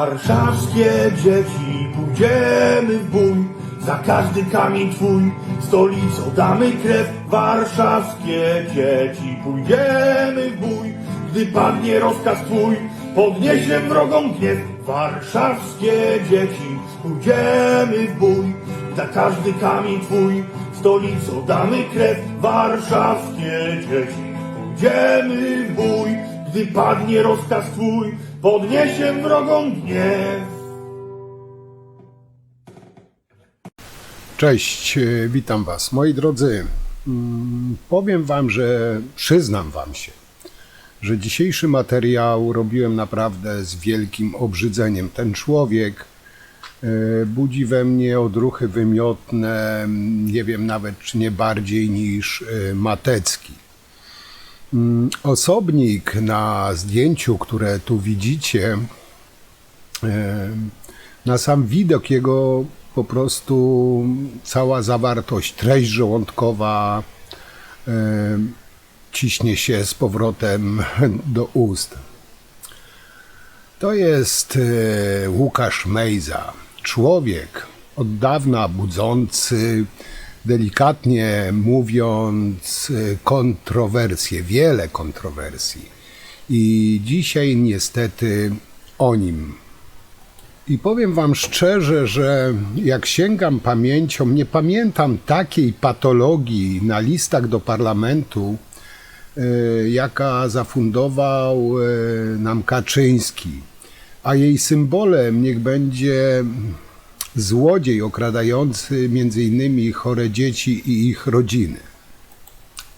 Warszawskie dzieci, pójdziemy w bój, za każdy kamień twój, stolicą damy krew. Warszawskie dzieci, pójdziemy w bój, gdy padnie rozkaz twój, podniesie wrogom gniew. Warszawskie dzieci, pójdziemy w bój, za każdy kamień twój, stolicą damy krew. Warszawskie dzieci, pójdziemy w bój, gdy padnie rozkaz twój, podniesie wrogom gniew. Cześć, witam was. Moi drodzy, powiem wam, że przyznam wam się, że dzisiejszy materiał robiłem naprawdę z wielkim obrzydzeniem. Ten człowiek budzi we mnie odruchy wymiotne, nie wiem nawet czy nie bardziej niż Matecki. Osobnik na zdjęciu, które tu widzicie, na sam widok jego po prostu cała zawartość, treść żołądkowa ciśnie się z powrotem do ust. To jest Łukasz Mejza, człowiek od dawna budzący, delikatnie mówiąc, kontrowersje, wiele kontrowersji. I dzisiaj niestety o nim. I powiem wam szczerze, że jak sięgam pamięcią, nie pamiętam takiej patologii na listach do parlamentu, jaka zafundował nam Kaczyński. A jej symbolem niech będzie złodziej okradający między innymi chore dzieci i ich rodziny.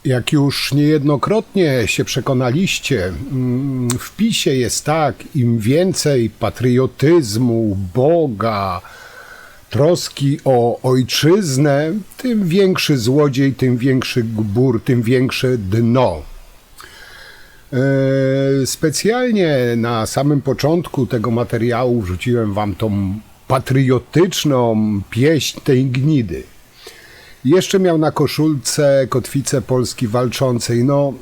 Jak już niejednokrotnie się przekonaliście, w PiS-ie jest tak, im więcej patriotyzmu, Boga, troski o ojczyznę, tym większy złodziej, tym większy gbur, tym większe dno. Specjalnie na samym początku tego materiału wrzuciłem wam tą patriotyczną pieśń tej gnidy. Jeszcze miał na koszulce kotwicę Polski walczącej. No,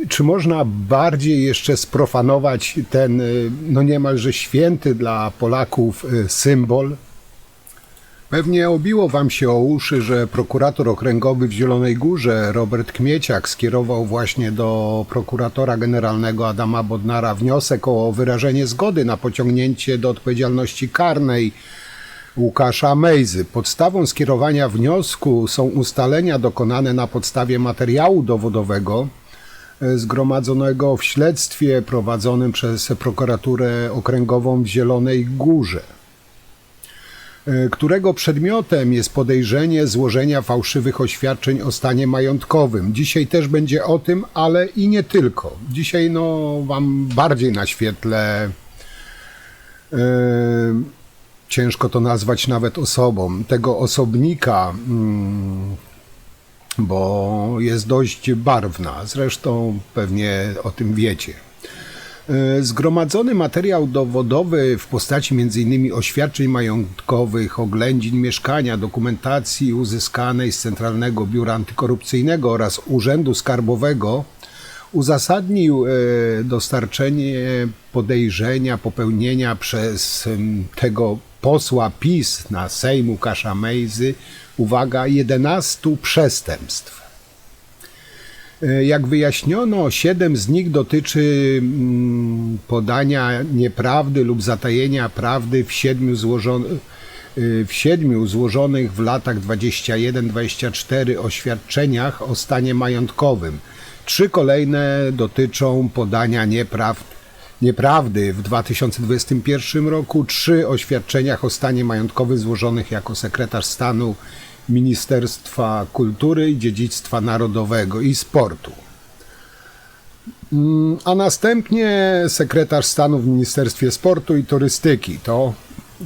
czy można bardziej jeszcze sprofanować ten, no niemalże święty dla Polaków symbol? Pewnie obiło wam się o uszy, że prokurator okręgowy w Zielonej Górze, Robert Kmieciak, skierował właśnie do prokuratora generalnego Adama Bodnara wniosek o wyrażenie zgody na pociągnięcie do odpowiedzialności karnej Łukasza Mejzy. Podstawą skierowania wniosku są ustalenia dokonane na podstawie materiału dowodowego zgromadzonego w śledztwie prowadzonym przez prokuraturę okręgową w Zielonej Górze, którego przedmiotem jest podejrzenie złożenia fałszywych oświadczeń o stanie majątkowym. Dzisiaj też będzie o tym, ale i nie tylko. Dzisiaj wam bardziej naświetlę ciężko to nazwać nawet osobą, tego osobnika, bo jest dość barwna, zresztą pewnie o tym wiecie. Zgromadzony materiał dowodowy w postaci m.in. oświadczeń majątkowych, oględzin mieszkania, dokumentacji uzyskanej z Centralnego Biura Antykorupcyjnego oraz Urzędu Skarbowego uzasadnił dostarczenie podejrzenia popełnienia przez tego posła PiS na Sejm Łukasza Mejzy, uwaga, 11 przestępstw. Jak wyjaśniono, 7 z nich dotyczy podania nieprawdy lub zatajenia prawdy w 7 złożonych w latach 21-24 oświadczeniach o stanie majątkowym. 3 kolejne dotyczą podania nieprawdy w 2021 roku, 3 oświadczeniach o stanie majątkowym złożonych jako sekretarz stanu Ministerstwa Kultury i Dziedzictwa Narodowego i Sportu. A następnie sekretarz stanu w Ministerstwie Sportu i Turystyki.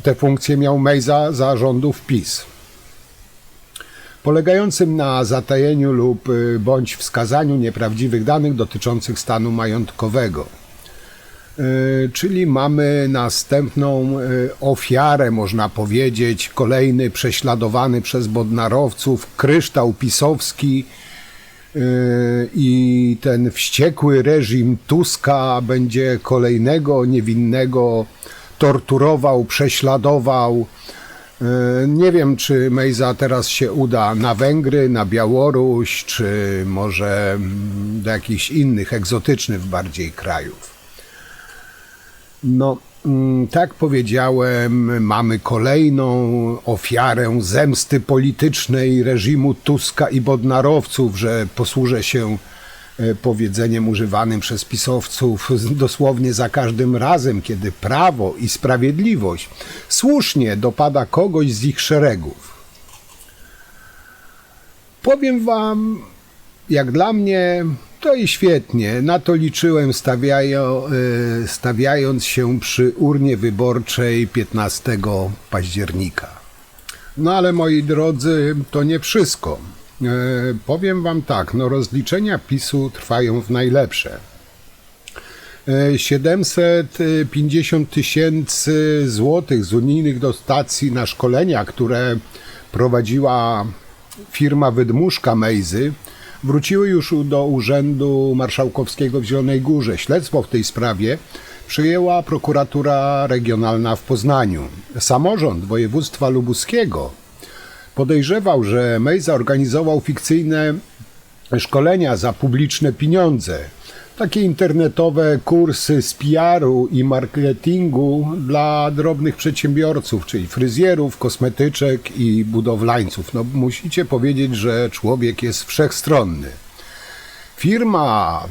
Te funkcje miał Mejza za rządów PiS. Polegającym na zatajeniu lub bądź wskazaniu nieprawdziwych danych dotyczących stanu majątkowego. Czyli mamy następną ofiarę, można powiedzieć, kolejny prześladowany przez bodnarowców, kryształ pisowski i ten wściekły reżim Tuska będzie kolejnego niewinnego torturował, prześladował. Nie wiem, czy Mejza teraz się uda na Węgry, na Białoruś, czy może do jakichś innych, egzotycznych bardziej krajów. No, tak powiedziałem, mamy kolejną ofiarę zemsty politycznej reżimu Tuska i Bodnarowców, że posłużę się powiedzeniem używanym przez pisowców dosłownie za każdym razem, kiedy prawo i sprawiedliwość słusznie dopada kogoś z ich szeregów. Powiem wam, jak dla mnie, to i świetnie. Na to liczyłem, stawiając się przy urnie wyborczej 15 października. No ale moi drodzy, to nie wszystko. Powiem wam tak, no rozliczenia PiS-u trwają w najlepsze. 750 tysięcy złotych z unijnych dotacji na szkolenia, które prowadziła firma wydmuszka Mejzy, wróciły już do Urzędu Marszałkowskiego w Zielonej Górze. Śledztwo w tej sprawie przejęła prokuratura regionalna w Poznaniu. Samorząd województwa lubuskiego podejrzewał, że Mejza organizował fikcyjne szkolenia za publiczne pieniądze. Takie internetowe kursy z PR-u i marketingu dla drobnych przedsiębiorców, czyli fryzjerów, kosmetyczek i budowlańców. No, musicie powiedzieć, że człowiek jest wszechstronny. Firma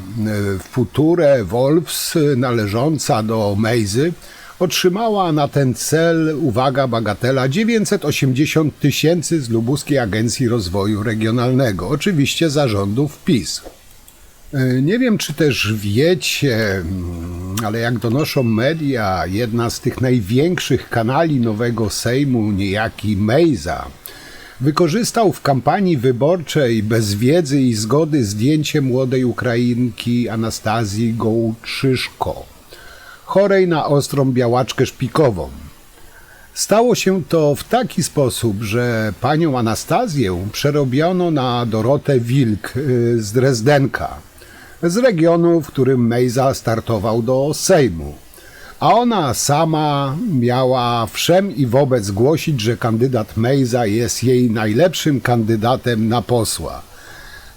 Future Wolfs, należąca do Mejzy, otrzymała na ten cel, uwaga, bagatela, 980 tysięcy z Lubuskiej Agencji Rozwoju Regionalnego, oczywiście zarządów PiS. Nie wiem, czy też wiecie, ale jak donoszą media, jedna z tych największych kanali nowego Sejmu, niejaki Mejza, wykorzystał w kampanii wyborczej bez wiedzy i zgody zdjęcie młodej Ukrainki Anastazji Gołczyszko, chorej na ostrą białaczkę szpikową. Stało się to w taki sposób, że panią Anastazję przerobiono na Dorotę Wilk z Drezdenka, z regionu, w którym Mejza startował do Sejmu. A ona sama miała wszem i wobec głosić, że kandydat Mejza jest jej najlepszym kandydatem na posła.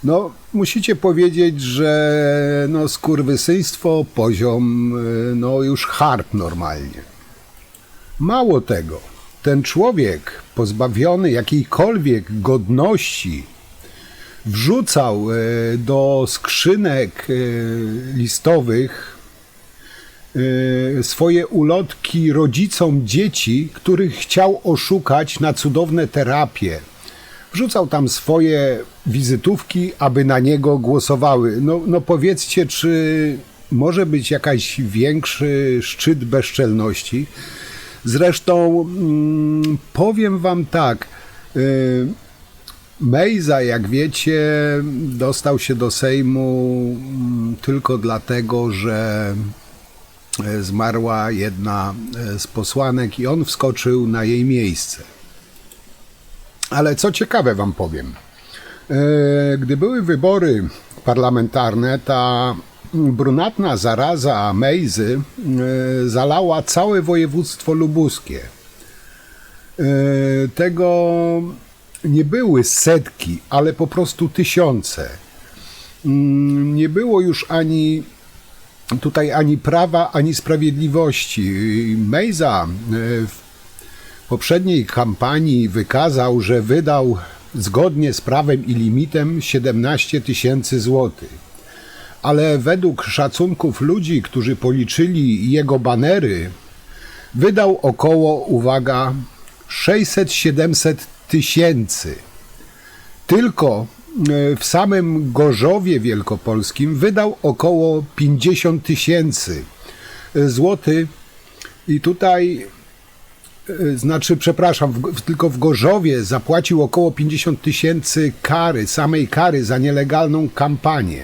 No, musicie powiedzieć, że no, skurwysyństwo, poziom, no już hard normalnie. Mało tego, ten człowiek pozbawiony jakiejkolwiek godności wrzucał do skrzynek listowych swoje ulotki rodzicom dzieci, których chciał oszukać na cudowne terapie. Wrzucał tam swoje wizytówki, aby na niego głosowały. No powiedzcie, czy może być jakiś większy szczyt bezczelności? Zresztą powiem wam tak, Mejza, jak wiecie, dostał się do Sejmu tylko dlatego, że zmarła jedna z posłanek i on wskoczył na jej miejsce. Ale co ciekawe wam powiem, gdy były wybory parlamentarne, ta brunatna zaraza Mejzy zalała całe województwo lubuskie. Tego nie były setki, ale po prostu tysiące. Nie było już ani prawa, ani sprawiedliwości. Mejza w poprzedniej kampanii wykazał, że wydał zgodnie z prawem i limitem 17 tysięcy złotych. Ale według szacunków ludzi, którzy policzyli jego banery, wydał około, uwaga, 600-700 tysięcy. Tylko w samym Gorzowie Wielkopolskim wydał około 50 tysięcy złotych i tutaj, tylko w Gorzowie zapłacił około 50 tysięcy kary, samej kary za nielegalną kampanię.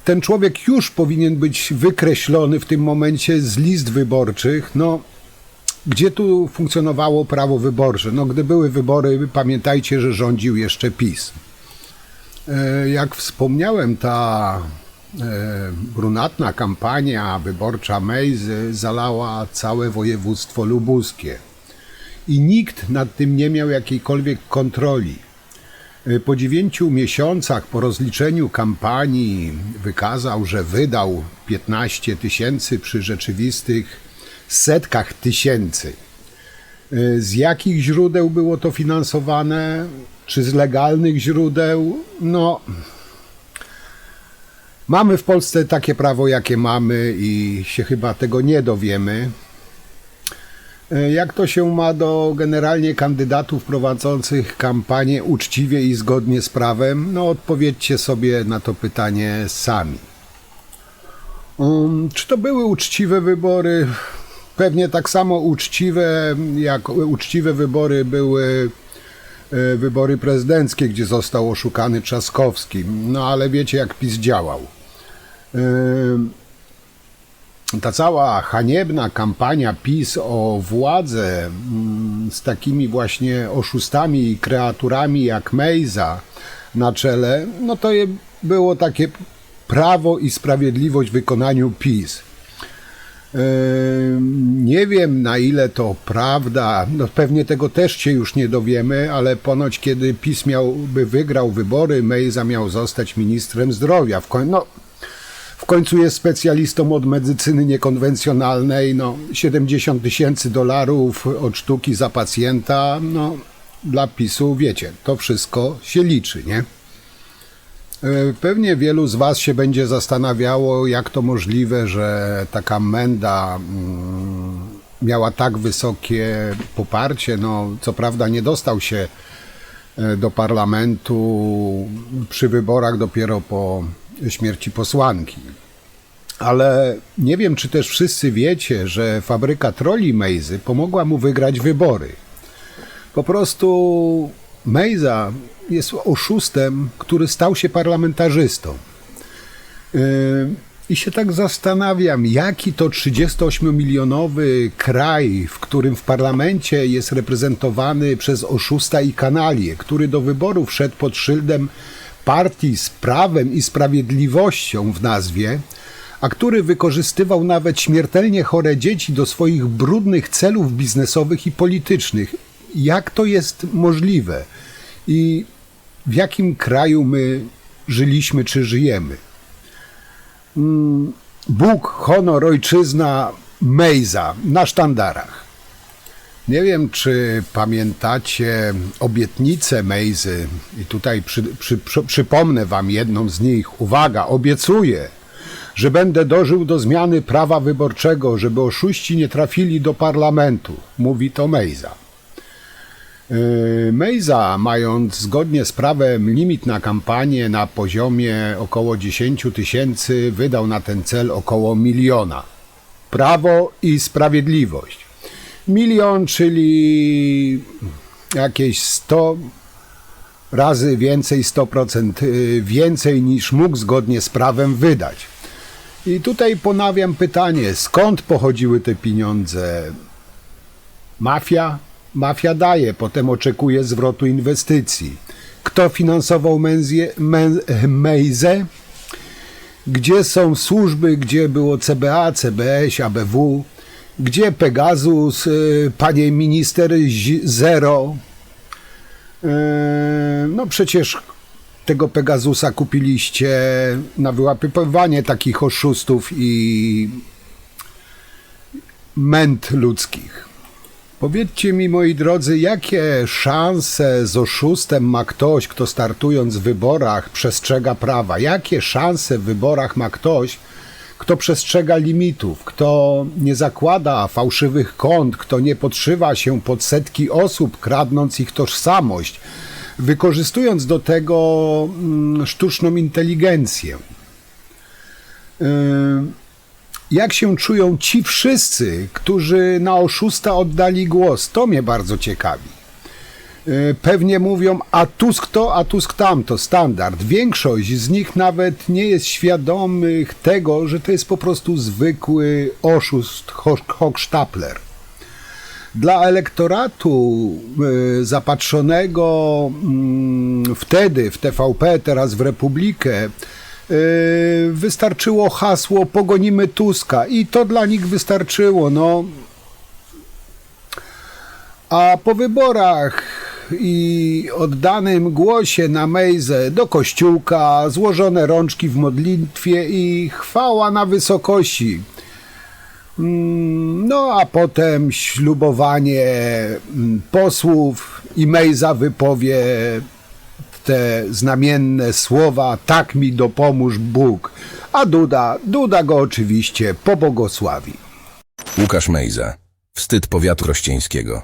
Ten człowiek już powinien być wykreślony w tym momencie z list wyborczych. No, gdzie tu funkcjonowało prawo wyborcze? No, gdy były wybory, pamiętajcie, że rządził jeszcze PiS. Jak wspomniałem, ta brunatna kampania wyborcza Mejzy zalała całe województwo lubuskie i nikt nad tym nie miał jakiejkolwiek kontroli. Po 9 miesiącach po rozliczeniu kampanii wykazał, że wydał 15 000 przy rzeczywistych setkach tysięcy. Z jakich źródeł było to finansowane? Czy z legalnych źródeł? No, mamy w Polsce takie prawo, jakie mamy i się chyba tego nie dowiemy. Jak to się ma do generalnie kandydatów prowadzących kampanię uczciwie i zgodnie z prawem? No odpowiedzcie sobie na to pytanie sami. Czy to były uczciwe wybory? Pewnie tak samo uczciwe, jak uczciwe wybory były wybory prezydenckie, gdzie został oszukany Trzaskowski. No ale wiecie, jak PiS działał. Ta cała haniebna kampania PiS o władzę z takimi właśnie oszustami i kreaturami jak Mejza na czele, no to było takie Prawo i Sprawiedliwość w wykonaniu PiS. Nie wiem, na ile to prawda, no pewnie tego też się już nie dowiemy, ale ponoć kiedy PiS wygrał wybory, Mejza miał zostać ministrem zdrowia. W końcu jest specjalistą od medycyny niekonwencjonalnej, no $70 000 od sztuki za pacjenta, no dla PiS-u wiecie, to wszystko się liczy, nie? Pewnie wielu z was się będzie zastanawiało, jak to możliwe, że taka Menda miała tak wysokie poparcie. No, co prawda nie dostał się do parlamentu przy wyborach dopiero po śmierci posłanki. Ale nie wiem, czy też wszyscy wiecie, że fabryka trolli Mejzy pomogła mu wygrać wybory. Po prostu Mejza jest oszustem, który stał się parlamentarzystą. I się tak zastanawiam, jaki to 38-milionowy kraj, w którym w parlamencie jest reprezentowany przez oszusta i kanalię, który do wyborów szedł pod szyldem partii z prawem i sprawiedliwością w nazwie, a który wykorzystywał nawet śmiertelnie chore dzieci do swoich brudnych celów biznesowych i politycznych. Jak to jest możliwe? I w jakim kraju my żyliśmy czy żyjemy? Bóg, honor, ojczyzna, Mejza na sztandarach. Nie wiem, czy pamiętacie obietnicę Mejzy i tutaj przypomnę wam jedną z nich. Uwaga, obiecuję, że będę dożył do zmiany prawa wyborczego, żeby oszuści nie trafili do parlamentu. Mówi to Mejza. Mejza, mając zgodnie z prawem limit na kampanię na poziomie około 10 000, wydał na ten cel około 1 000 000. Prawo i Sprawiedliwość. 1 000 000, czyli jakieś 100 razy więcej, 100% więcej niż mógł zgodnie z prawem wydać. I tutaj ponawiam pytanie, skąd pochodziły te pieniądze? Mafia? Mafia daje, potem oczekuje zwrotu inwestycji. Kto finansował Mejzę? Gdzie są służby, gdzie było CBA, CBS, ABW? Gdzie Pegasus, panie minister Zero? No przecież tego Pegasusa kupiliście na wyłapywanie takich oszustów i męt ludzkich. Powiedzcie mi, moi drodzy, jakie szanse z oszustem ma ktoś, kto startując w wyborach przestrzega prawa? Jakie szanse w wyborach ma ktoś, kto przestrzega limitów, kto nie zakłada fałszywych kont, kto nie podszywa się pod setki osób, kradnąc ich tożsamość, wykorzystując do tego sztuczną inteligencję? Jak się czują ci wszyscy, którzy na oszusta oddali głos? To mnie bardzo ciekawi. Pewnie mówią, a Tusk to, a Tusk tamto, standard. Większość z nich nawet nie jest świadomych tego, że to jest po prostu zwykły oszust, hochsztapler. Dla elektoratu zapatrzonego wtedy w TVP, teraz w Republikę, wystarczyło hasło pogonimy Tuska i to dla nich wystarczyło. No. A po wyborach i oddanym głosie na Mejzę do kościółka, złożone rączki w modlitwie i chwała na wysokości. No a potem ślubowanie posłów i Mejza wypowie te znamienne słowa tak mi dopomóż Bóg, a Duda go oczywiście pobłogosławi. Łukasz Mejza, wstyd powiatu krościeńskiego.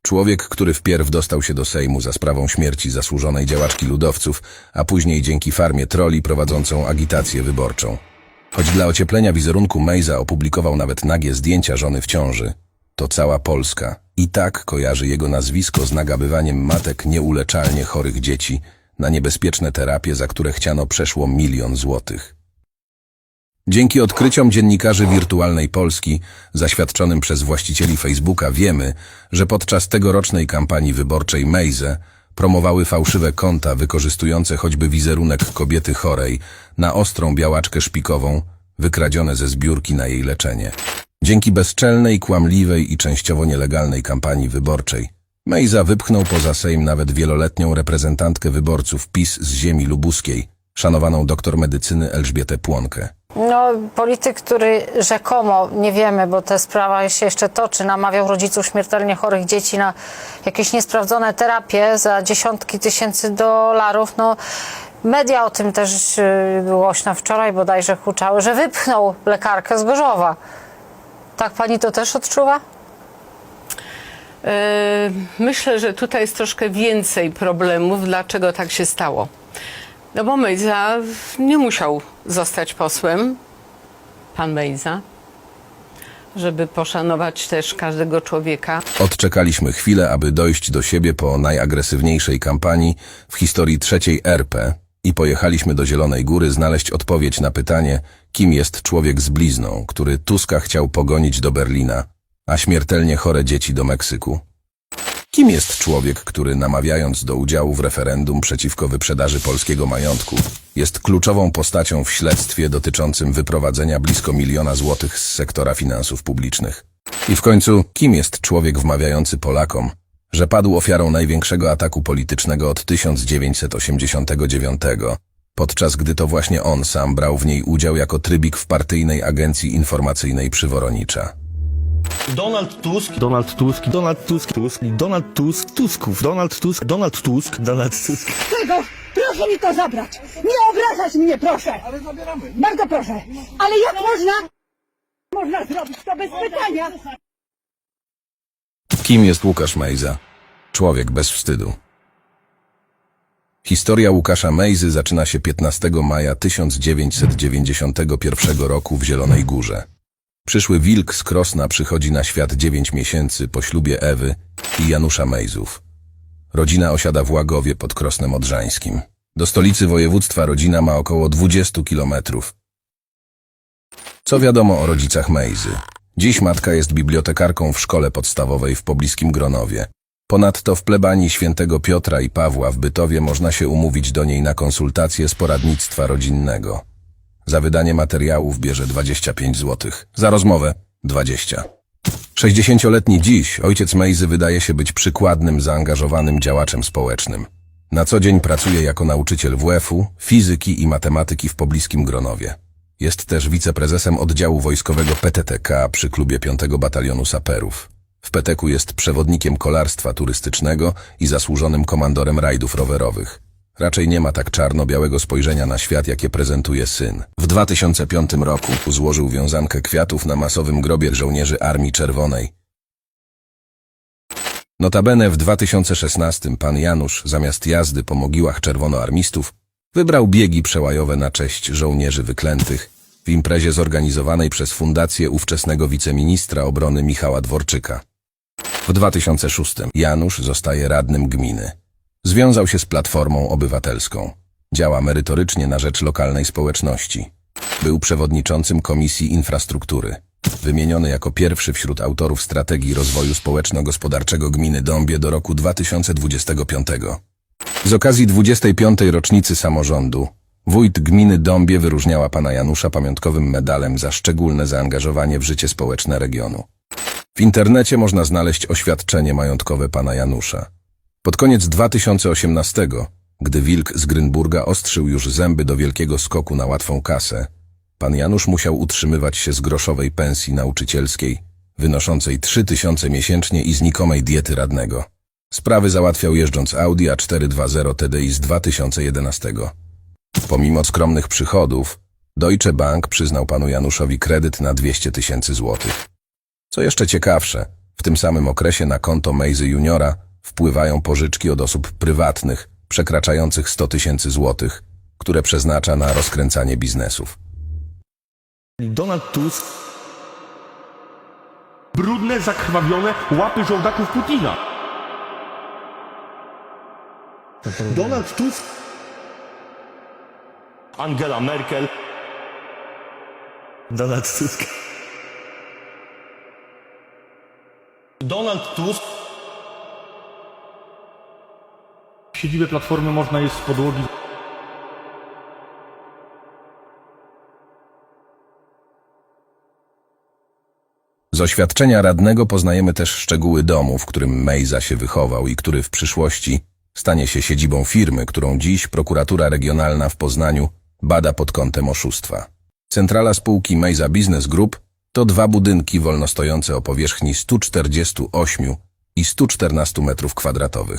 Człowiek, który wpierw dostał się do Sejmu za sprawą śmierci zasłużonej działaczki ludowców, a później dzięki farmie trolli prowadzącą agitację wyborczą. Choć dla ocieplenia wizerunku Mejza opublikował nawet nagie zdjęcia żony w ciąży, to cała Polska i tak kojarzy jego nazwisko z nagabywaniem matek nieuleczalnie chorych dzieci na niebezpieczne terapie, za które chciano przeszło 1 000 000 złotych. Dzięki odkryciom dziennikarzy Wirtualnej Polski, zaświadczonym przez właścicieli Facebooka, wiemy, że podczas tegorocznej kampanii wyborczej Mejzę promowały fałszywe konta wykorzystujące choćby wizerunek kobiety chorej na ostrą białaczkę szpikową, wykradzione ze zbiórki na jej leczenie. Dzięki bezczelnej, kłamliwej i częściowo nielegalnej kampanii wyborczej Mejza wypchnął poza Sejm nawet wieloletnią reprezentantkę wyborców PiS z ziemi lubuskiej, szanowaną doktor medycyny Elżbietę Płonkę. No, polityk, który rzekomo, nie wiemy, bo ta sprawa się jeszcze toczy, namawiał rodziców śmiertelnie chorych dzieci na jakieś niesprawdzone terapie za dziesiątki tysięcy dolarów. No, media o tym też głośno wczoraj bodajże huczały, że wypchnął lekarkę z Gorzowa. Tak pani to też odczuwa? Myślę, że tutaj jest troszkę więcej problemów, dlaczego tak się stało. No bo Mejza nie musiał zostać posłem, pan Mejza, żeby poszanować też każdego człowieka. Odczekaliśmy chwilę, aby dojść do siebie po najagresywniejszej kampanii w historii III RP i pojechaliśmy do Zielonej Góry znaleźć odpowiedź na pytanie, kim jest człowiek z blizną, który Tuska chciał pogonić do Berlina, a śmiertelnie chore dzieci do Meksyku. Kim jest człowiek, który namawiając do udziału w referendum przeciwko wyprzedaży polskiego majątku, jest kluczową postacią w śledztwie dotyczącym wyprowadzenia blisko 1 000 000 złotych z sektora finansów publicznych? I w końcu, kim jest człowiek wmawiający Polakom, że padł ofiarą największego ataku politycznego od 1989, podczas gdy to właśnie on sam brał w niej udział jako trybik w partyjnej agencji informacyjnej Przyworonicza? Donald Tusk, Donald Tusk, Donald Tusk, Tusk, Donald Tusk, Tusków, Donald Tusk, Donald Tusk, Donald Tusk. Tego, proszę mi to zabrać. Nie obrażać mnie, proszę. Ale zabieramy. Bardzo proszę. Ale jak można zrobić to bez pytania? Kim jest Łukasz Mejza? Człowiek bez wstydu. Historia Łukasza Mejzy zaczyna się 15 maja 1991 roku w Zielonej Górze. Przyszły wilk z Krosna przychodzi na świat 9 miesięcy po ślubie Ewy i Janusza Mejzów. Rodzina osiada w Łagowie pod Krosnem Odrzańskim. Do stolicy województwa rodzina ma około 20 kilometrów. Co wiadomo o rodzicach Mejzy? Dziś matka jest bibliotekarką w szkole podstawowej w pobliskim Gronowie. Ponadto w plebanii świętego Piotra i Pawła w Bytowie można się umówić do niej na konsultacje z poradnictwa rodzinnego. Za wydanie materiałów bierze 25 zł. Za rozmowę 20. 60-letni dziś ojciec Mejzy wydaje się być przykładnym, zaangażowanym działaczem społecznym. Na co dzień pracuje jako nauczyciel WF-u, fizyki i matematyki w pobliskim Gronowie. Jest też wiceprezesem oddziału wojskowego PTTK przy klubie 5 Batalionu Saperów. W Peteku jest przewodnikiem kolarstwa turystycznego i zasłużonym komandorem rajdów rowerowych. Raczej nie ma tak czarno-białego spojrzenia na świat, jakie prezentuje syn. W 2005 roku złożył wiązankę kwiatów na masowym grobie żołnierzy Armii Czerwonej. Notabene w 2016 pan Janusz zamiast jazdy po mogiłach czerwonoarmistów wybrał biegi przełajowe na cześć żołnierzy wyklętych w imprezie zorganizowanej przez fundację ówczesnego wiceministra obrony Michała Dworczyka. W 2006 Janusz zostaje radnym gminy. Związał się z Platformą Obywatelską. Działa merytorycznie na rzecz lokalnej społeczności. Był przewodniczącym Komisji Infrastruktury. Wymieniony jako pierwszy wśród autorów strategii rozwoju społeczno-gospodarczego gminy Dąbie do roku 2025. Z okazji 25. rocznicy samorządu Wójt gminy Dąbie wyróżniała pana Janusza pamiątkowym medalem za szczególne zaangażowanie w życie społeczne regionu. W internecie można znaleźć oświadczenie majątkowe pana Janusza. Pod koniec 2018, gdy wilk z Grynburga ostrzył już zęby do wielkiego skoku na łatwą kasę, pan Janusz musiał utrzymywać się z groszowej pensji nauczycielskiej, wynoszącej 3000 miesięcznie i znikomej diety radnego. Sprawy załatwiał jeżdżąc Audi A420 TDI z 2011. Pomimo skromnych przychodów, Deutsche Bank przyznał panu Januszowi kredyt na 200 000 złotych. Co jeszcze ciekawsze, w tym samym okresie na konto Mejzy Juniora wpływają pożyczki od osób prywatnych przekraczających 100 000 złotych, które przeznacza na rozkręcanie biznesów. Donald Tusk. Brudne, zakrwawione łapy żołdaków Putina. Donald Tusk. Angela Merkel. Donald Tusk. Donald Tusk. Siedzibę Platformy można jest z podłogi. Z oświadczenia radnego poznajemy też szczegóły domu, w którym Mejza się wychował i który w przyszłości stanie się siedzibą firmy, którą dziś prokuratura regionalna w Poznaniu bada pod kątem oszustwa. Centrala spółki Mejza Business Group to 2 budynki wolnostojące o powierzchni 148 i 114 m².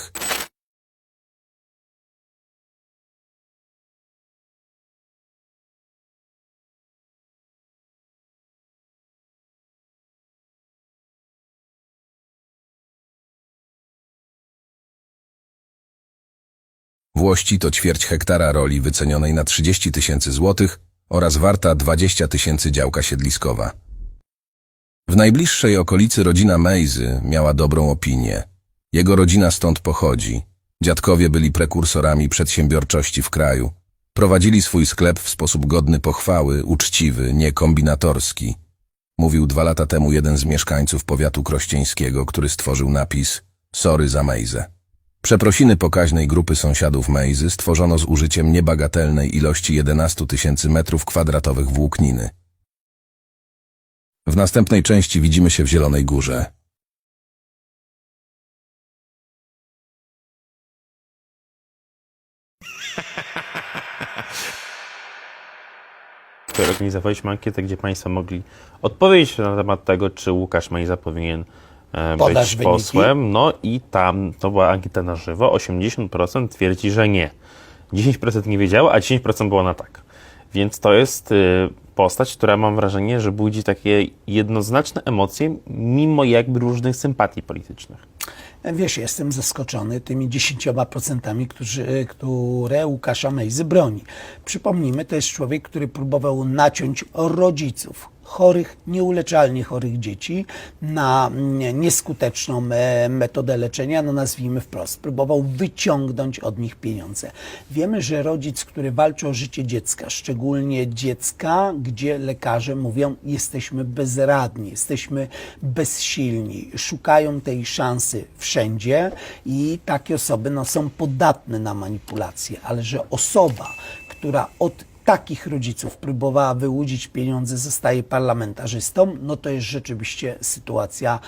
Włości to ćwierć hektara roli wycenionej na 30 000 złotych oraz warta 20 000 działka siedliskowa. W najbliższej okolicy rodzina Mejzy miała dobrą opinię. Jego rodzina stąd pochodzi. Dziadkowie byli prekursorami przedsiębiorczości w kraju. Prowadzili swój sklep w sposób godny pochwały, uczciwy, nie kombinatorski. Mówił 2 lata temu jeden z mieszkańców powiatu krościeńskiego, który stworzył napis „Sorry za Mejzę”. Przeprosiny pokaźnej grupy sąsiadów Mejzy stworzono z użyciem niebagatelnej ilości 11 000 m² włókniny. W następnej części widzimy się w Zielonej Górze. Organizowaliśmy ankietę, gdzie Państwo mogli odpowiedzieć na temat tego, czy Łukasz Mejza powinien być posłem. No i tam to była ankieta na żywo. 80% twierdzi, że nie. 10% nie wiedziało, a 10% było na tak. Więc to jest postać, która mam wrażenie, że budzi takie jednoznaczne emocje, mimo jakby różnych sympatii politycznych. Wiesz, jestem zaskoczony tymi 10%, które Łukasza Mejzy broni. Przypomnijmy, to jest człowiek, który próbował naciąć rodziców chorych, nieuleczalnie chorych dzieci na nieskuteczną metodę leczenia, no nazwijmy wprost. Próbował wyciągnąć od nich pieniądze. Wiemy, że rodzic, który walczy o życie dziecka, szczególnie dziecka, gdzie lekarze mówią, jesteśmy bezradni, jesteśmy bezsilni, szukają tej szansy wszędzie i takie osoby są podatne na manipulacje, ale że osoba, która od takich rodziców próbowała wyłudzić pieniądze, zostaje parlamentarzystą, no to jest rzeczywiście sytuacja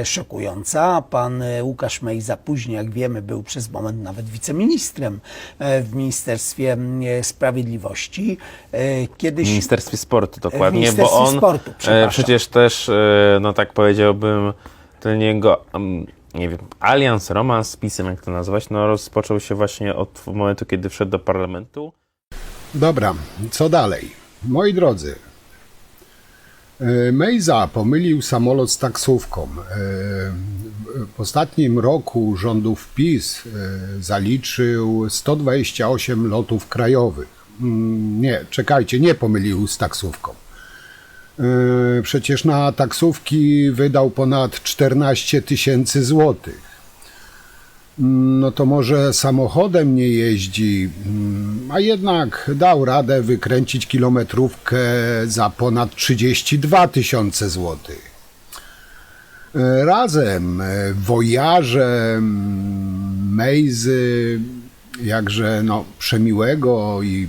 szokująca. Pan Łukasz Mejza później, jak wiemy, był przez moment nawet wiceministrem w Ministerstwie Sprawiedliwości. Kiedyś... W Ministerstwie Sportu dokładnie, w Ministerstwie bo on Sportu, przecież też, no tak powiedziałbym, ten jego, nie wiem, alians, romans z PiS-em, jak to nazwać, no rozpoczął się właśnie od momentu, kiedy wszedł do parlamentu. Dobra, co dalej? Moi drodzy, Mejza pomylił samolot z taksówką. W ostatnim roku rządów PiS zaliczył 128 lotów krajowych. Nie, czekajcie, nie pomylił z taksówką. Przecież na taksówki wydał ponad 14 000 złotych. No to może samochodem nie jeździ, a jednak dał radę wykręcić kilometrówkę za ponad 32 000 złotych. Razem wojaże Mejzy, jakże przemiłego i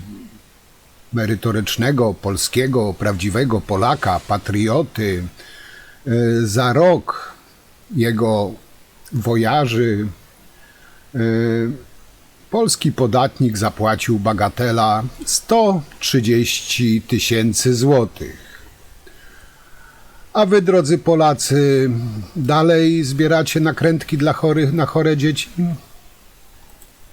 merytorycznego, polskiego, prawdziwego Polaka, patrioty, za rok jego wojaży polski podatnik zapłacił bagatela 130 000 złotych. A wy, drodzy Polacy, dalej zbieracie nakrętki dla chorych na chore dzieci?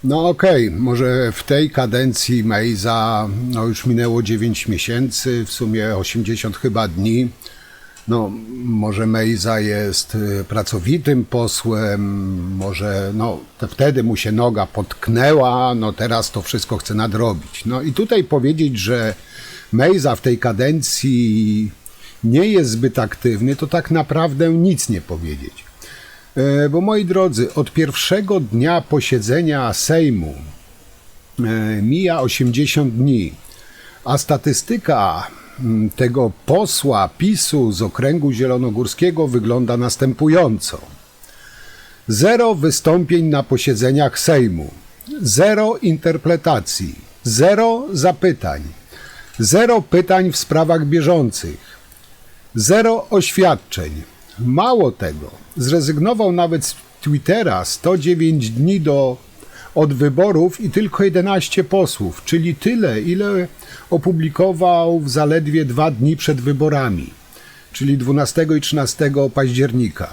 No okej, może w tej kadencji Mejza już minęło 9 miesięcy, w sumie 80 chyba dni. No, może Mejza jest pracowitym posłem, może wtedy mu się noga potknęła, teraz to wszystko chce nadrobić. No i tutaj powiedzieć, że Mejza w tej kadencji nie jest zbyt aktywny, to tak naprawdę nic nie powiedzieć. Bo moi drodzy, od pierwszego dnia posiedzenia Sejmu mija 80 dni, a statystyka tego posła PiS-u z okręgu zielonogórskiego wygląda następująco. 0 wystąpień na posiedzeniach Sejmu, 0 interpretacji, 0 zapytań, 0 pytań w sprawach bieżących, 0 oświadczeń. Mało tego, zrezygnował nawet z Twittera 109 dni od wyborów i tylko 11 posłów, czyli tyle, ile opublikował w zaledwie 2 dni przed wyborami, czyli 12 i 13 października.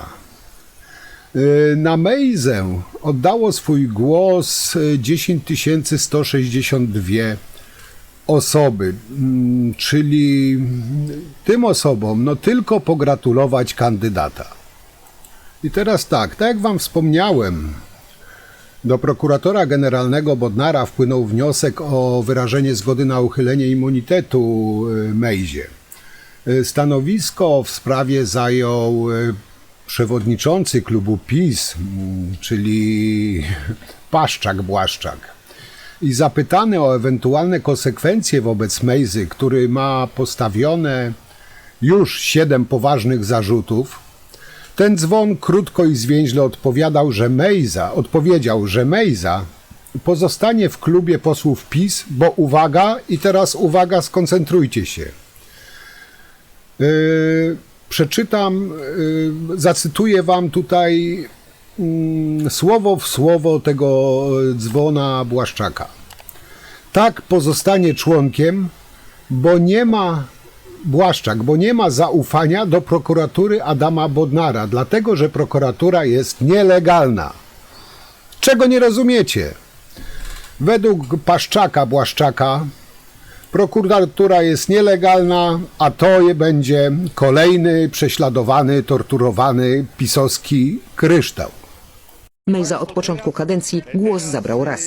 Na Mejzę oddało swój głos 10 162 osoby, czyli tym osobom tylko pogratulować kandydata. I teraz tak jak wam wspomniałem, do prokuratora generalnego Bodnara wpłynął wniosek o wyrażenie zgody na uchylenie immunitetu Mejzie. Stanowisko w sprawie zajął przewodniczący klubu PiS, czyli Paszczak-Błaszczak. I zapytany o ewentualne konsekwencje wobec Mejzy, który ma postawione już 7 poważnych zarzutów, ten dzwon krótko i zwięźle odpowiedział, że Mejza pozostanie w klubie posłów PiS, bo uwaga, i teraz uwaga, skoncentrujcie się. Zacytuję wam tutaj słowo w słowo tego dzwona Błaszczaka. Tak, pozostanie członkiem, bo nie ma zaufania do prokuratury Adama Bodnara, dlatego że prokuratura jest nielegalna. Czego nie rozumiecie? Według Błaszczaka, prokuratura jest nielegalna, a to będzie kolejny prześladowany, torturowany pisowski kryształ. Mejza od początku kadencji głos zabrał raz.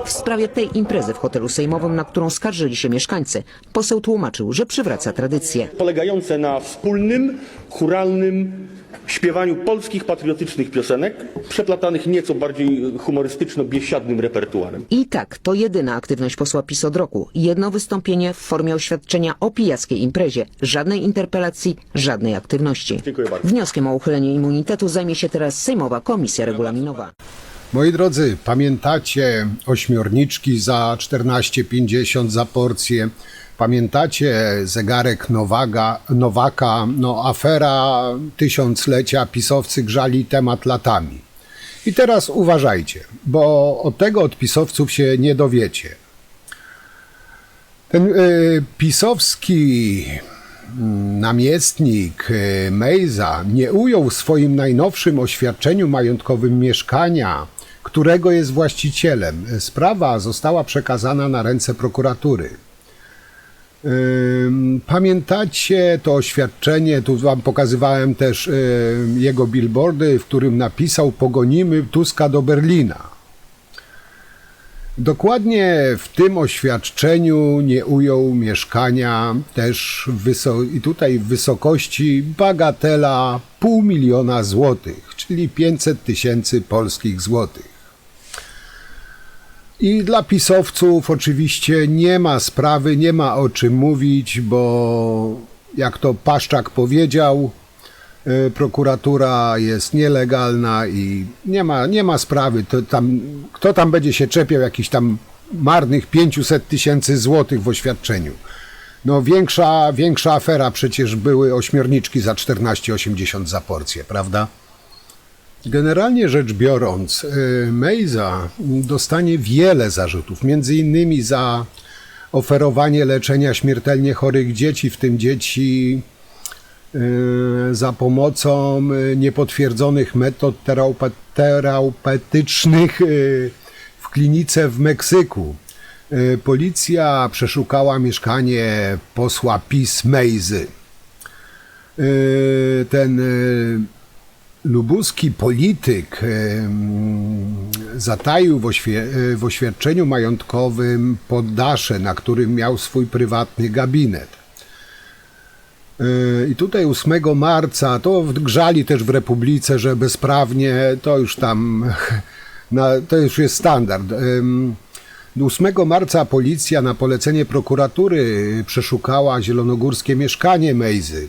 W sprawie tej imprezy w hotelu sejmowym, na którą skarżyli się mieszkańcy, poseł tłumaczył, że przywraca tradycję. Polegające na wspólnym, chóralnym śpiewaniu polskich patriotycznych piosenek, przeplatanych nieco bardziej humorystyczno-biesiadnym repertuarem. I tak, to jedyna aktywność posła PiS od roku. Jedno wystąpienie w formie oświadczenia o pijackiej imprezie. Żadnej interpelacji, żadnej aktywności. Dziękuję bardzo. Wnioskiem o uchylenie immunitetu zajmie się teraz Sejmowa Komisja Regulaminowa. Moi drodzy, pamiętacie ośmiorniczki za 14,50 za porcję? Pamiętacie zegarek Nowaka? Afera tysiąclecia, pisowcy grzali temat latami. I teraz uważajcie, bo tego od pisowców się nie dowiecie. Ten pisowski namiestnik Mejza nie ujął w swoim najnowszym oświadczeniu majątkowym mieszkania, którego jest właścicielem. Sprawa została przekazana na ręce prokuratury. Pamiętacie to oświadczenie, tu wam pokazywałem też jego billboardy, w którym napisał: pogonimy Tuska do Berlina. Dokładnie w tym oświadczeniu nie ujął mieszkania też i tutaj w wysokości bagatela 500 000 złotych, czyli 500 000 polskich złotych. I dla pisowców oczywiście nie ma sprawy, nie ma o czym mówić, bo jak to Paszczak powiedział, prokuratura jest nielegalna i nie ma sprawy. Kto tam będzie się czepiał jakichś tam marnych 500 tysięcy złotych w oświadczeniu. No większa afera przecież były ośmiorniczki za 14,80 za porcję, prawda? Generalnie rzecz biorąc, Mejza dostanie wiele zarzutów, między innymi za oferowanie leczenia śmiertelnie chorych dzieci, w tym dzieci za pomocą niepotwierdzonych metod terapeutycznych w klinice w Meksyku. Policja przeszukała mieszkanie posła PiS Mejzy. Ten lubuski polityk zataił w oświadczeniu majątkowym poddasze, na którym miał swój prywatny gabinet. I tutaj 8 marca, to grzali też w Republice, że bezprawnie, to już tam, to już jest standard. 8 marca policja na polecenie prokuratury przeszukała zielonogórskie mieszkanie Mejzy.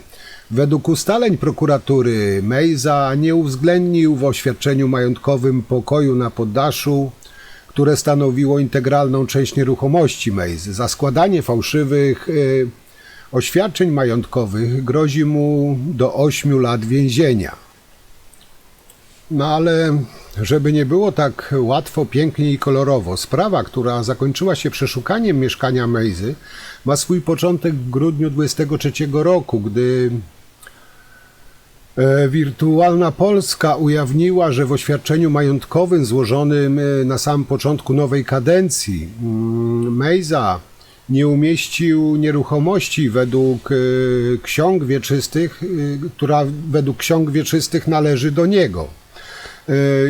Według ustaleń prokuratury Mejza nie uwzględnił w oświadczeniu majątkowym pokoju na poddaszu, które stanowiło integralną część nieruchomości Mejzy. Za składanie fałszywych oświadczeń majątkowych grozi mu do 8 lat więzienia. No ale żeby nie było tak łatwo, pięknie i kolorowo, sprawa, która zakończyła się przeszukaniem mieszkania Mejzy, ma swój początek w grudniu 23 roku, gdy Wirtualna Polska ujawniła, że w oświadczeniu majątkowym złożonym na samym początku nowej kadencji Mejza nie umieścił nieruchomości według ksiąg wieczystych, która według ksiąg wieczystych należy do niego.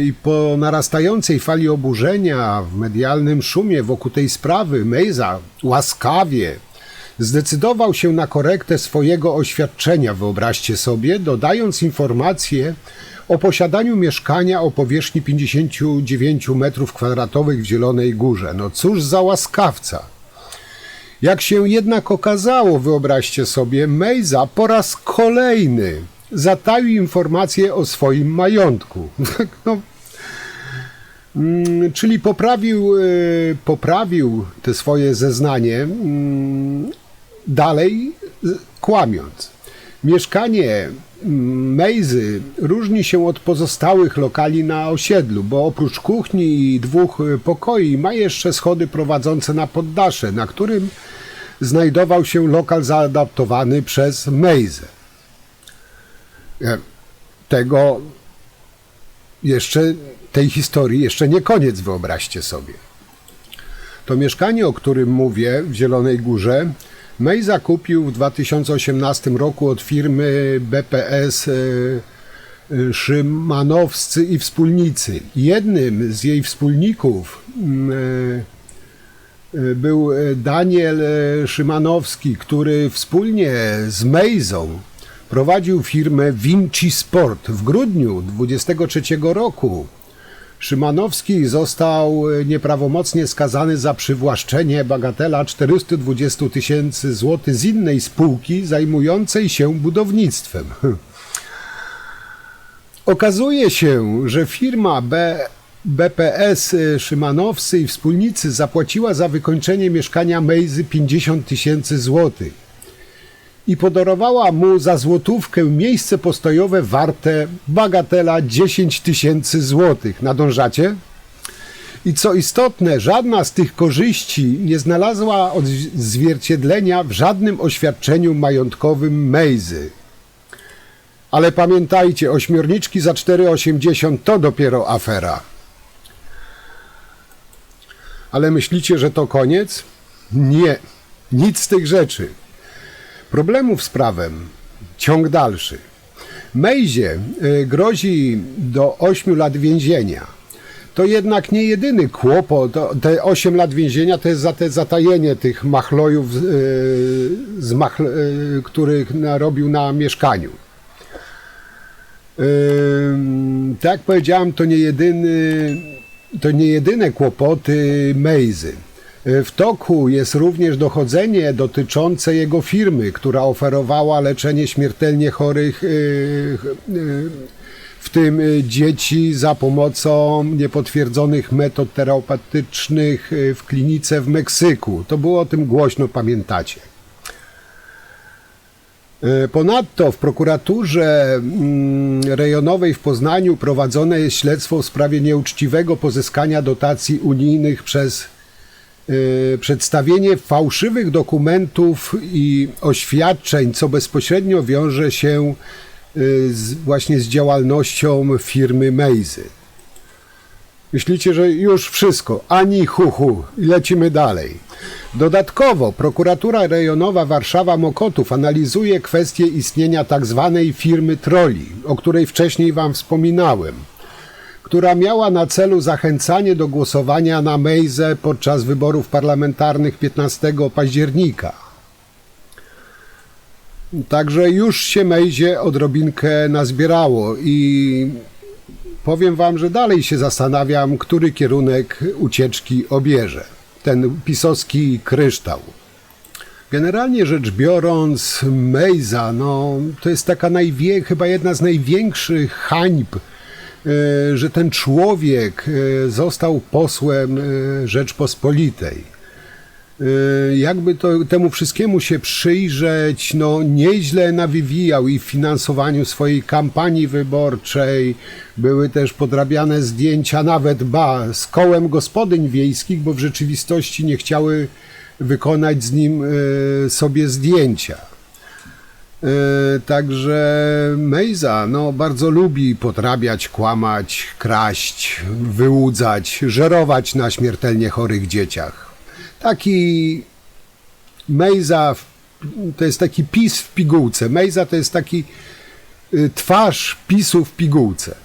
I po narastającej fali oburzenia w medialnym szumie wokół tej sprawy Mejza łaskawie zdecydował się na korektę swojego oświadczenia, wyobraźcie sobie, dodając informację o posiadaniu mieszkania o powierzchni 59 m2 w Zielonej Górze. No cóż za łaskawca. Jak się jednak okazało, wyobraźcie sobie, Mejza po raz kolejny zataił informacje o swoim majątku. No, czyli poprawił te swoje zeznanie, dalej kłamiąc. Mieszkanie Mejzy różni się od pozostałych lokali na osiedlu, bo oprócz kuchni i 2 pokoi ma jeszcze schody prowadzące na poddasze, na którym znajdował się lokal zaadaptowany przez Mejzę. Tej historii jeszcze nie koniec, wyobraźcie sobie. To mieszkanie, o którym mówię, w Zielonej Górze, Mejza kupił w 2018 roku od firmy BPS Szymanowscy i Wspólnicy. Jednym z jej wspólników był Daniel Szymanowski, który wspólnie z Mejzą prowadził firmę Vinci Sport. W grudniu 23 roku Szymanowski został nieprawomocnie skazany za przywłaszczenie bagatela 420 000 złotych z innej spółki zajmującej się budownictwem. Okazuje się, że firma BPS Szymanowscy i Wspólnicy zapłaciła za wykończenie mieszkania Mejzy 50 000 złotych i podarowała mu za złotówkę miejsce postojowe warte bagatela 10 000 złotych. Nadążacie? I co istotne, żadna z tych korzyści nie znalazła odzwierciedlenia w żadnym oświadczeniu majątkowym Mejzy. Ale pamiętajcie, ośmiorniczki za 4,80 to dopiero afera. Ale myślicie, że to koniec? Nie, nic z tych rzeczy. Problemów z prawem ciąg dalszy. Mejzie grozi do 8 lat więzienia. To jednak nie jedyny kłopot. Te 8 lat więzienia to jest za te zatajenie tych machlojów, których narobił na mieszkaniu. Tak jak powiedziałem, to nie jedyne kłopoty Mejzy. W toku jest również dochodzenie dotyczące jego firmy, która oferowała leczenie śmiertelnie chorych w tym dzieci za pomocą niepotwierdzonych metod terapeutycznych w klinice w Meksyku. To było o tym głośno, pamiętacie. Ponadto w prokuraturze rejonowej w Poznaniu prowadzone jest śledztwo w sprawie nieuczciwego pozyskania dotacji unijnych przez przedstawienie fałszywych dokumentów i oświadczeń, co bezpośrednio wiąże się właśnie z działalnością firmy Mejzy. Myślicie, że już wszystko, ani huhu i lecimy dalej. Dodatkowo prokuratura rejonowa Warszawa-Mokotów analizuje kwestię istnienia tzw. firmy trolli, o której wcześniej wam wspominałem, która miała na celu zachęcanie do głosowania na Mejzę podczas wyborów parlamentarnych 15 października. Także już się Mejzie odrobinkę nazbierało i powiem wam, że dalej się zastanawiam, który kierunek ucieczki obierze. Ten pisowski kryształ. Generalnie rzecz biorąc, Mejza, to jest taka chyba jedna z największych hańb, że ten człowiek został posłem Rzeczpospolitej. Jakby temu wszystkiemu się przyjrzeć, nieźle nawywijał i w finansowaniu swojej kampanii wyborczej. Były też podrabiane zdjęcia, nawet z kołem gospodyń wiejskich, bo w rzeczywistości nie chciały wykonać z nim sobie zdjęcia. Także Mejza bardzo lubi podrabiać, kłamać, kraść, wyłudzać, żerować na śmiertelnie chorych dzieciach. Taki Mejza to jest taki PiS w pigułce. Mejza to jest taki twarz PiS-u w pigułce.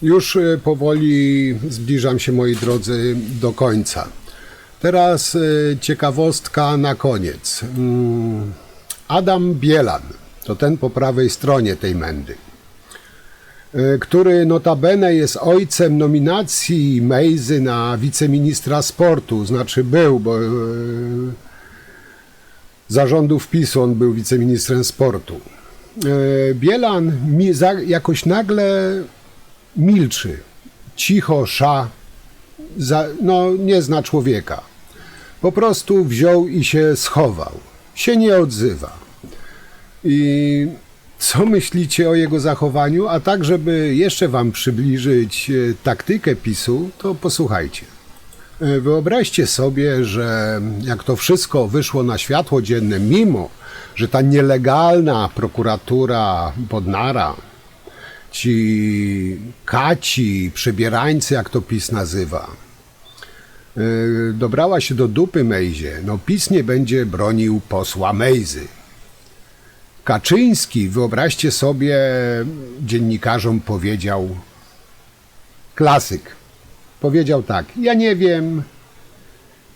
Już powoli zbliżam się, moi drodzy, do końca. Teraz ciekawostka na koniec. Adam Bielan, to ten po prawej stronie tej mędy, który notabene jest ojcem nominacji Mejzy na wiceministra sportu, znaczy był, bo zarządów PiS-u on był wiceministrem sportu. Bielan jakoś nagle milczy, cicho, nie zna człowieka. Po prostu wziął i się schował, się nie odzywa. I co myślicie o jego zachowaniu? A tak, żeby jeszcze wam przybliżyć taktykę PiS-u, to posłuchajcie. Wyobraźcie sobie, że jak to wszystko wyszło na światło dzienne, mimo że ta nielegalna prokuratura Bodnara, ci kaci, przebierańcy, jak to PiS nazywa, dobrała się do dupy Mejzie, PiS nie będzie bronił posła Mejzy. Kaczyński, wyobraźcie sobie, dziennikarzom powiedział, klasyk, powiedział tak: ja nie wiem,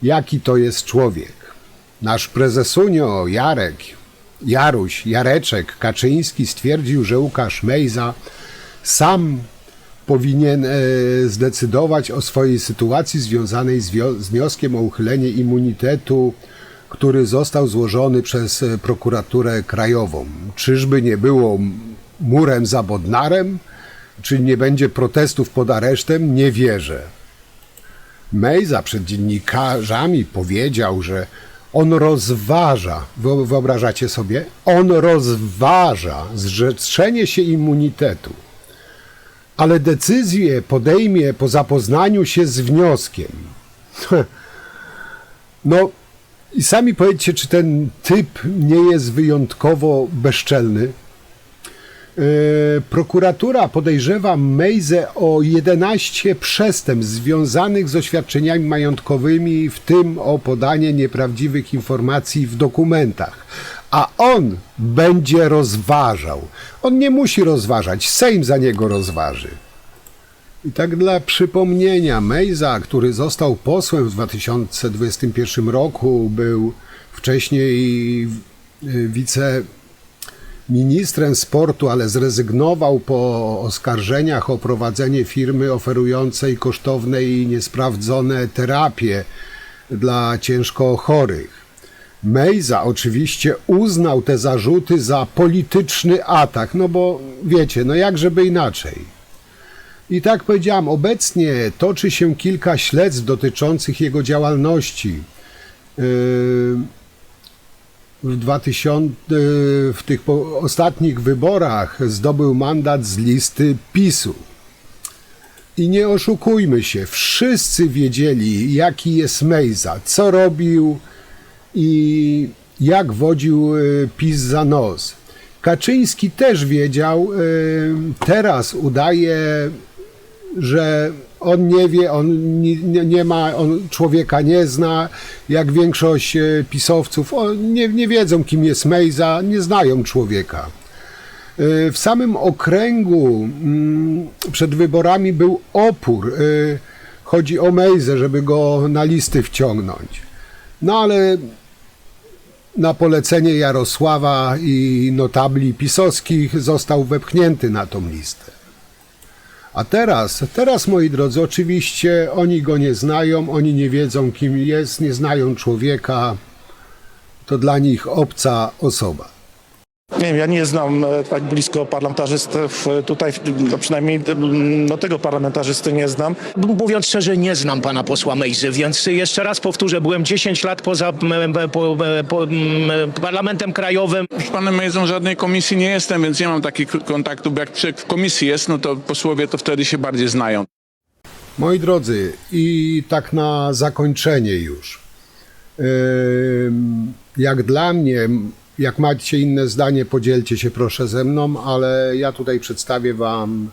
jaki to jest człowiek. Nasz prezesunio Jareczek Kaczyński stwierdził, że Łukasz Mejza sam powinien zdecydować o swojej sytuacji związanej z wnioskiem o uchylenie immunitetu, który został złożony przez prokuraturę krajową. Czyżby nie było murem za Bodnarem? Czy nie będzie protestów pod aresztem? Nie wierzę. Mejza przed dziennikarzami powiedział, że on rozważa, wyobrażacie sobie? On rozważa zrzeczenie się immunitetu, ale decyzję podejmie po zapoznaniu się z wnioskiem. I sami powiedzcie, czy ten typ nie jest wyjątkowo bezczelny? Prokuratura podejrzewa Mejzę o 11 przestępstw związanych z oświadczeniami majątkowymi, w tym o podanie nieprawdziwych informacji w dokumentach. A on będzie rozważał. On nie musi rozważać, Sejm za niego rozważy. I tak dla przypomnienia, Mejza, który został posłem w 2021 roku, był wcześniej wiceministrem sportu, ale zrezygnował po oskarżeniach o prowadzenie firmy oferującej kosztowne i niesprawdzone terapie dla ciężko chorych. Mejza oczywiście uznał te zarzuty za polityczny atak, no bo wiecie, no jak żeby inaczej. I tak powiedziałem, obecnie toczy się kilka śledztw dotyczących jego działalności. W tych ostatnich wyborach zdobył mandat z listy PiS-u. I nie oszukujmy się, wszyscy wiedzieli, jaki jest Mejza, co robił i jak wodził PiS za nos. Kaczyński też wiedział, teraz udaje, że on nie wie, on nie ma, on człowieka nie zna, jak większość pisowców, nie wiedzą, kim jest Mejza, nie znają człowieka. W samym okręgu przed wyborami był opór. Chodzi o Mejzę, żeby go na listy wciągnąć. No ale na polecenie Jarosława i notabli pisowskich został wepchnięty na tą listę. A teraz, moi drodzy, oczywiście oni go nie znają, oni nie wiedzą, kim jest, nie znają człowieka. To dla nich obca osoba. Nie wiem, ja nie znam tak blisko parlamentarzystów tutaj, no przynajmniej no tego parlamentarzysty nie znam. Mówiąc szczerze, nie znam pana posła Mejzy, więc jeszcze raz powtórzę, byłem 10 lat poza parlamentem krajowym. Z panem Mejzą żadnej komisji nie jestem, więc nie mam takich kontaktów, bo jak w komisji jest, no to posłowie to wtedy się bardziej znają. Moi drodzy, i tak na zakończenie już. Jak dla mnie, jak macie inne zdanie, podzielcie się proszę ze mną, ale ja tutaj przedstawię wam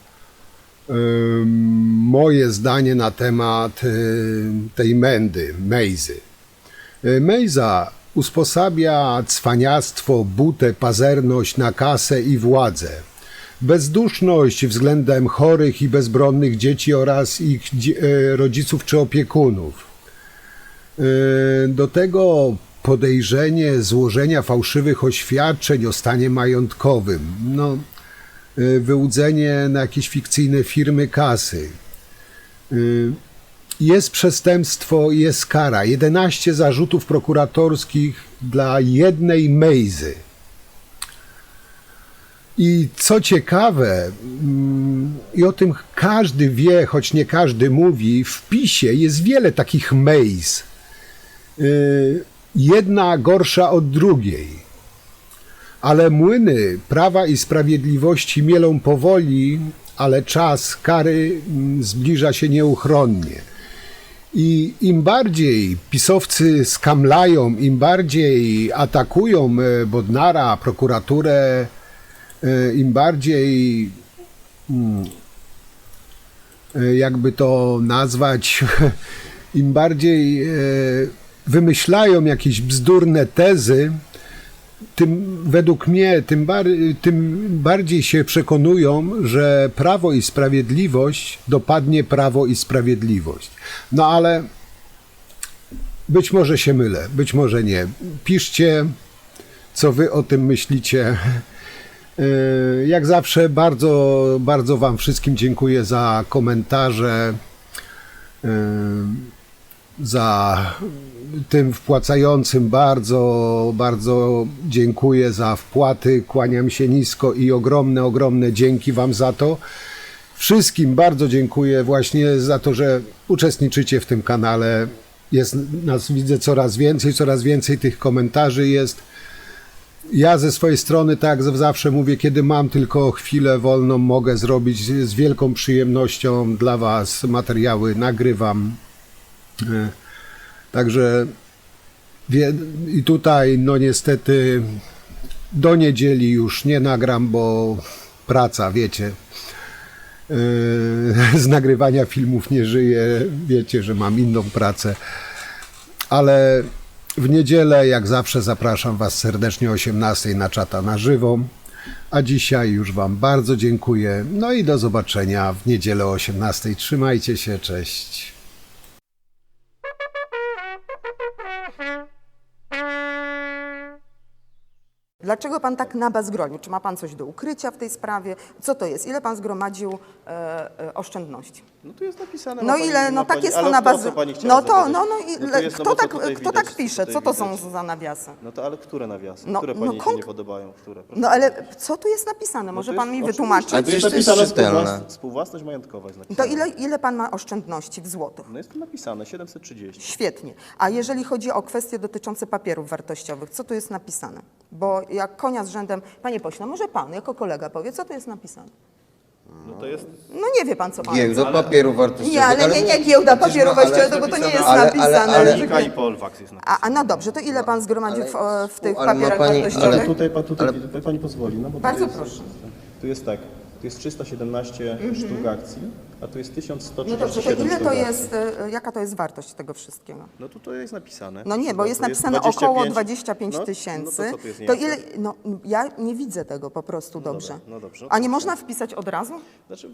moje zdanie na temat tej Mejzy. Mejza usposabia cwaniactwo, butę, pazerność na kasę i władzę. Bezduszność względem chorych i bezbronnych dzieci oraz ich rodziców czy opiekunów. Do tego podejrzenie złożenia fałszywych oświadczeń o stanie majątkowym, wyłudzenie na jakieś fikcyjne firmy kasy. Jest przestępstwo, jest kara. 11 zarzutów prokuratorskich dla jednej Mejzy. I co ciekawe, i o tym każdy wie, choć nie każdy mówi, w PiS-ie jest wiele takich Mejz. Jedna gorsza od drugiej. Ale młyny Prawa i Sprawiedliwości mielą powoli, ale czas kary zbliża się nieuchronnie. I im bardziej pisowcy skamlają, im bardziej atakują Bodnara, prokuraturę, im bardziej, jakby to nazwać, im bardziej wymyślają jakieś bzdurne tezy, tym według mnie, tym bardziej się przekonują, że Prawo i Sprawiedliwość dopadnie Prawo i Sprawiedliwość. No ale być może się mylę, być może nie. Piszcie, co wy o tym myślicie. Jak zawsze bardzo, bardzo wam wszystkim dziękuję za komentarze, za tym wpłacającym bardzo, bardzo dziękuję za wpłaty, kłaniam się nisko i ogromne, ogromne dzięki wam za to. Wszystkim bardzo dziękuję właśnie za to, że uczestniczycie w tym kanale. Jest nas, widzę, coraz więcej tych komentarzy jest. Ja ze swojej strony, tak jak zawsze mówię, kiedy mam tylko chwilę wolną, mogę zrobić z wielką przyjemnością dla was materiały, nagrywam. Także i tutaj, no niestety, do niedzieli już nie nagram, bo praca, wiecie, z nagrywania filmów nie żyję, wiecie, że mam inną pracę, ale w niedzielę, jak zawsze, zapraszam was serdecznie o 18:00 na czata na żywo, a dzisiaj już wam bardzo dziękuję, no i do zobaczenia w niedzielę o 18:00. Trzymajcie się, cześć. Dlaczego pan tak nabazgrolił? Czy ma pan coś do ukrycia w tej sprawie? Co to jest? Ile pan zgromadził oszczędności? No tu jest napisane. No ile, no tak jest to nabazgrolił. No to, kto tak pisze? Co to są za nawiasy? No to ale które nawiasy? No, Które no pani się nie podobają? Które? Proszę No ale powiedzieć. co tu jest napisane? Może to pan jest mi oczywiście- wytłumaczyć? Ale to jest napisane współwłasność majątkowa jest To napisane. ile pan ma oszczędności w złotych? No jest tu napisane 730. Świetnie. A jeżeli chodzi o kwestie dotyczące papierów wartościowych, co tu jest napisane? Bo jak konia z rzędem... Panie pośle, może pan jako kolega powie, co tu jest napisane? No to jest... No nie wie pan, co pan Giełda papierów wartościowych. Nie, ale nie giełda papierów wartościowych, bo to nie jest napisane. Ale i Polwax jest napisane. A no dobrze, to ile pan zgromadził w tych ale ma papierach pani- wartościowych? Ale tutaj pani pozwoli. No bo Bardzo tutaj jest, proszę. Tu jest tak, tu jest 317 sztuk akcji, a tu jest No 1137 dobrze, to ile sztuk to akcji. jest, jaka to jest wartość tego wszystkiego? No tutaj jest napisane. No nie, bo jest To napisane 25 około 25 no, tysięcy. No to co tu jest To niejasne? ile, no ja nie widzę tego po prostu dobrze. no dobrze. A nie można wpisać od razu? Znaczy,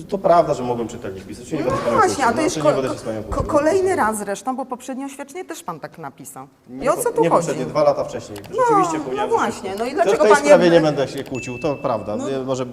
to prawda, że mogłem czytelnik pisać. Nie będę z panią Właśnie, a kłócił, to jest znaczy, nie będę się z panią kłócił. kolejny raz zresztą, bo poprzednio świetnie też pan tak napisał. I o co tu nie chodzi? poprzednie, 2 lata wcześniej. Rzeczywiście no powiedziałem, właśnie, że- no i To dlaczego w tej pan nie- sprawie nie będę się kłócił, to prawda.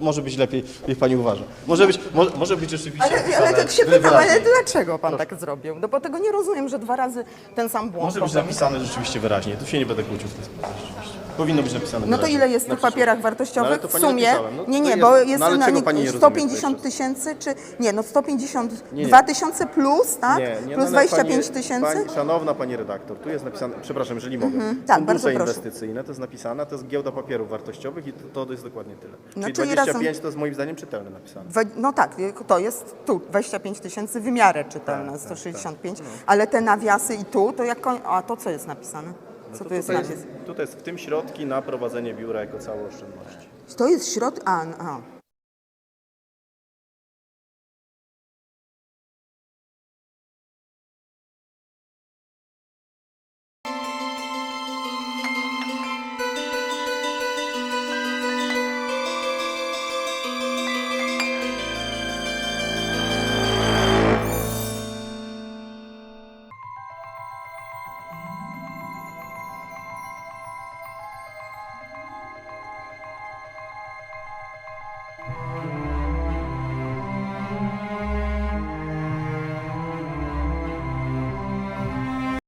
Może być lepiej, niech pani uważa. Może być rzeczywiście Ale napisane tak się pytam, wyraźnie. ale dlaczego pan tak zrobił? No bo tego nie rozumiem, że 2 razy ten sam błąd. Może być popełnił. napisane rzeczywiście wyraźnie. Tu się nie będę kłócił w tej sprawie rzeczywiście. Powinno być napisane No to wyraźnie. ile jest w Na tych przyszłość. papierach No, wartościowych ale to w pani sumie? napisałem. No, Nie, to bo jest- jest no, ale na czego pani nie rozumie 150 tutaj? tysięcy, czy nie, no 152 Nie. tysiące plus, tak? Nie, Plus no, ale 25 pani- tysięcy? Szanowna pani redaktor, tu jest napisane, przepraszam, jeżeli mogę. tak, bardzo Fundusze proszę. inwestycyjne, to jest napisane, to jest giełda papierów wartościowych i to jest dokładnie tyle. No, Czyli czyli 25 to jest moim zdaniem czytelne napisane. No tak, to jest tu 25 tysięcy w miarę czytelne, 165, ale te nawiasy i tu, to jak, a to co jest napisane? Co tu jest napisane? Tutaj jest w tym środki na prowadzenie biura jako całe oszczędności. To jest środek, a